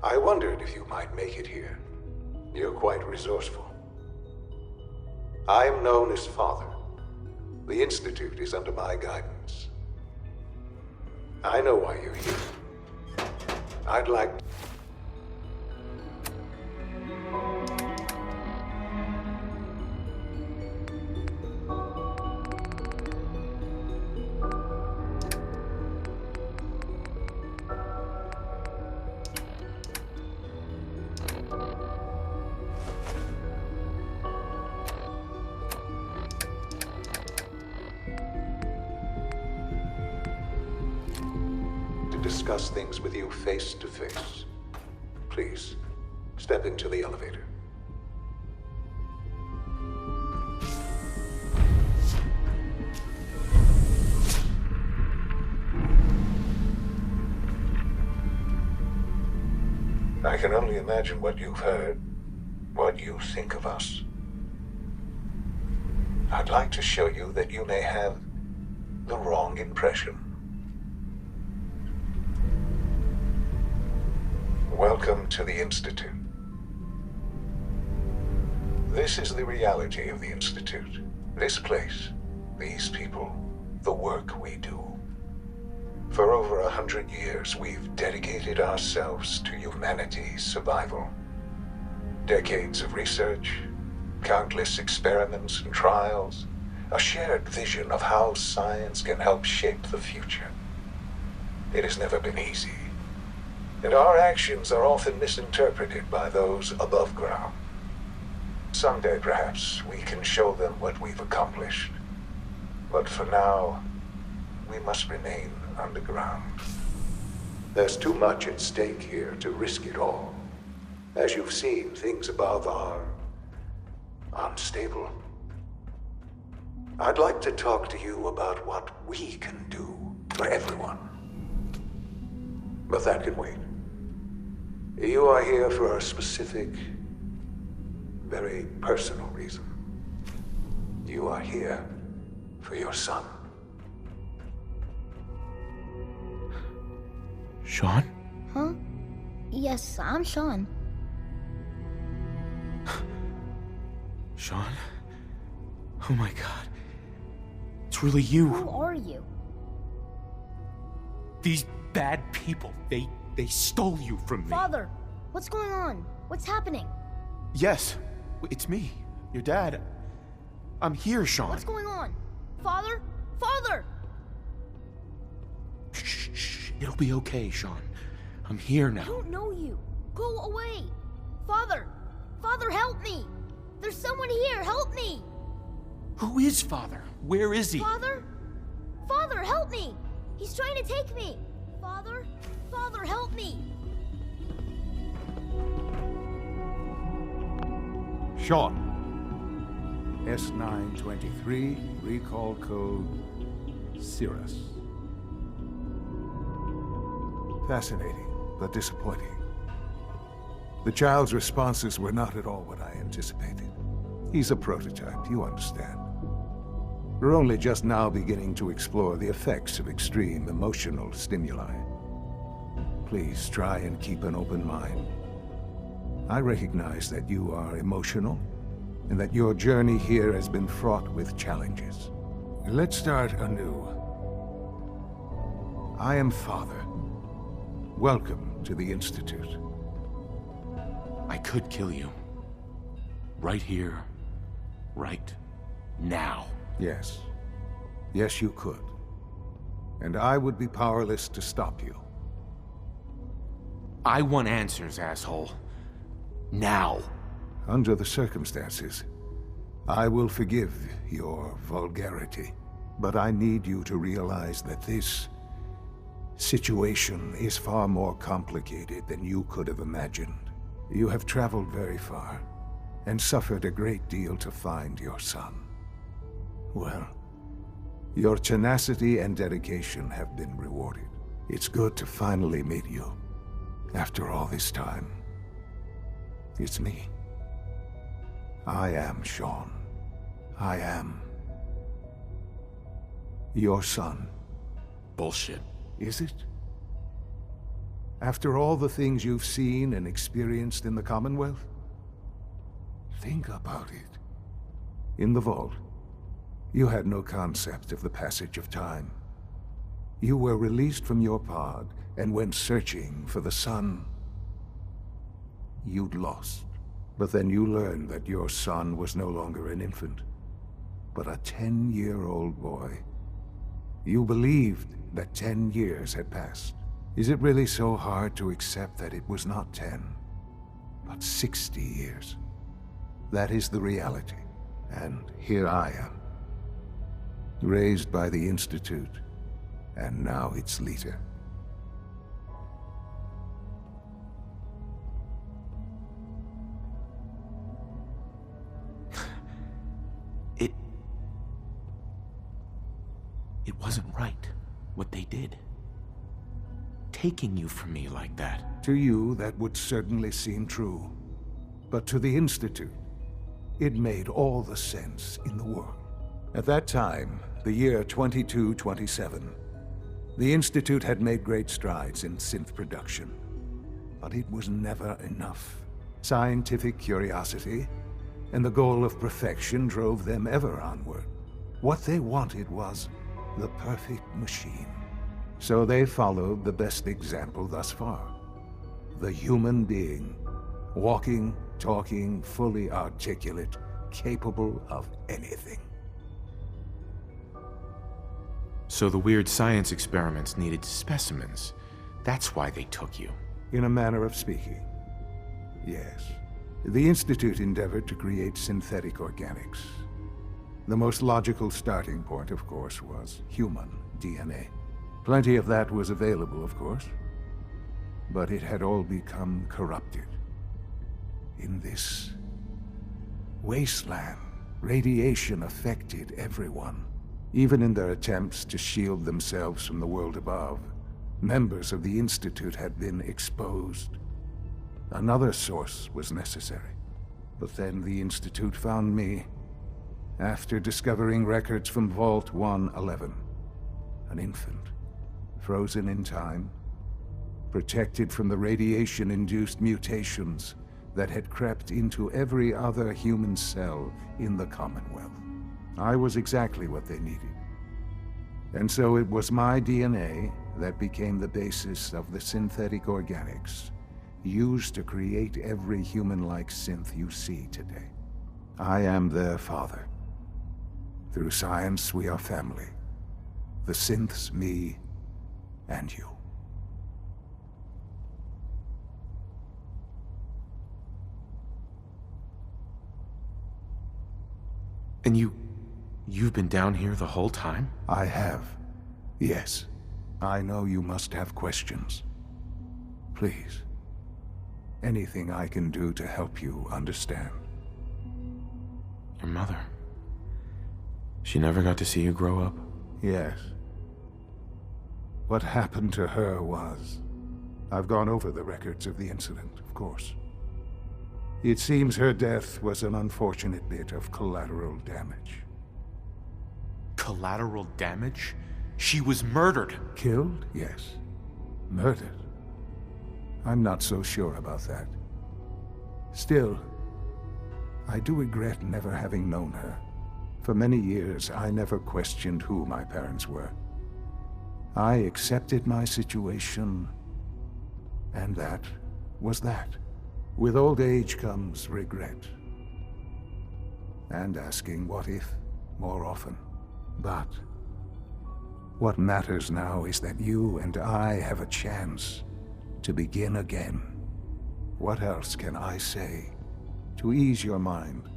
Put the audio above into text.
I wondered if you might make it here. You're quite resourceful. I am known as Father. The Institute is under my guidance. I know why you're here. I'd like discuss things with you face to face. Please, step into the elevator. I can only imagine what you've heard, what you think of us. I'd like to show you that you may have the wrong impression. Welcome to the Institute. This is the reality of the Institute. This place, these people, the work we do. For over 100 years, we've dedicated ourselves to humanity's survival. Decades of research, countless experiments and trials, a shared vision of how science can help shape the future. It has never been easy. And our actions are often misinterpreted by those above ground. Someday, perhaps, we can show them what we've accomplished. But for now, we must remain underground. There's too much at stake here to risk it all. As you've seen, things above are unstable. I'd like to talk to you about what we can do for everyone. But that can wait. You are here for a specific, very personal reason. You are here for your son. Shaun? Huh? Yes, I'm Shaun. Shaun? Oh my god. It's really you. Who are you? These bad people, they stole you from me. Father, what's going on? What's happening? Yes, it's me, your dad. I'm here, Shaun. What's going on? Father? Father! Shh. It'll be okay, Shaun. I'm here now. I don't know you. Go away. Father! Father, help me! There's someone here, help me! Who is Father? Where is he? Father? Father, help me! He's trying to take me! Father? Father, help me! Shaun. S923, recall code Cirrus. Fascinating, but disappointing. The child's responses were not at all what I anticipated. He's a prototype, you understand. We're only just now beginning to explore the effects of extreme emotional stimuli. Please try and keep an open mind. I recognize that you are emotional, and that your journey here has been fraught with challenges. Let's start anew. I am Father. Welcome to the Institute. I could kill you. Right here. Right now. Yes. Yes, you could. And I would be powerless to stop you. I want answers, asshole. Now. Under the circumstances, I will forgive your vulgarity. But I need you to realize that this situation is far more complicated than you could have imagined. You have traveled very far, and suffered a great deal to find your son. Well, your tenacity and dedication have been rewarded. It's good to finally meet you, after all this time. It's me. I am Shaun. I am your son. Bullshit. Is it? After all the things you've seen and experienced in the Commonwealth? Think about it. In the vault, you had no concept of the passage of time. You were released from your pod and went searching for the sun you'd lost. But then you learned that your son was no longer an infant, but a 10-year-old boy. You believed that 10 years had passed. Is it really so hard to accept that it was not 10, but 60 years? That is the reality, and here I am, raised by the Institute, and now its leader. It wasn't right, what they did. Taking you from me like that. To you, that would certainly seem true. But to the Institute, it made all the sense in the world. At that time, the year 2227, the Institute had made great strides in synth production. But it was never enough. Scientific curiosity and the goal of perfection drove them ever onward. What they wanted was the perfect machine. So they followed the best example thus far. The human being, walking, talking, fully articulate, capable of anything. So the weird science experiments needed specimens. That's why they took you. In a manner of speaking, yes. The Institute endeavored to create synthetic organics. The most logical starting point, of course, was human DNA. Plenty of that was available, of course, but it had all become corrupted. In this wasteland, radiation affected everyone. Even in their attempts to shield themselves from the world above, members of the Institute had been exposed. Another source was necessary. But then the Institute found me, after discovering records from Vault 111. An infant, frozen in time, protected from the radiation-induced mutations that had crept into every other human cell in the Commonwealth. I was exactly what they needed. And so it was my DNA that became the basis of the synthetic organics used to create every human-like synth you see today. I am their father. Through science, we are family. The synths, me, and you. And you've been down here the whole time? I have. Yes. I know you must have questions. Please. Anything I can do to help you understand. Your mother. She never got to see you grow up? Yes. What happened to her was... I've gone over the records of the incident, of course. It seems her death was an unfortunate bit of collateral damage. Collateral damage? She was murdered. Killed? Yes. Murdered? I'm not so sure about that. Still, I do regret never having known her. For many years, I never questioned who my parents were. I accepted my situation, and that was that. With old age comes regret. And asking what if more often. But what matters now is that you and I have a chance to begin again. What else can I say to ease your mind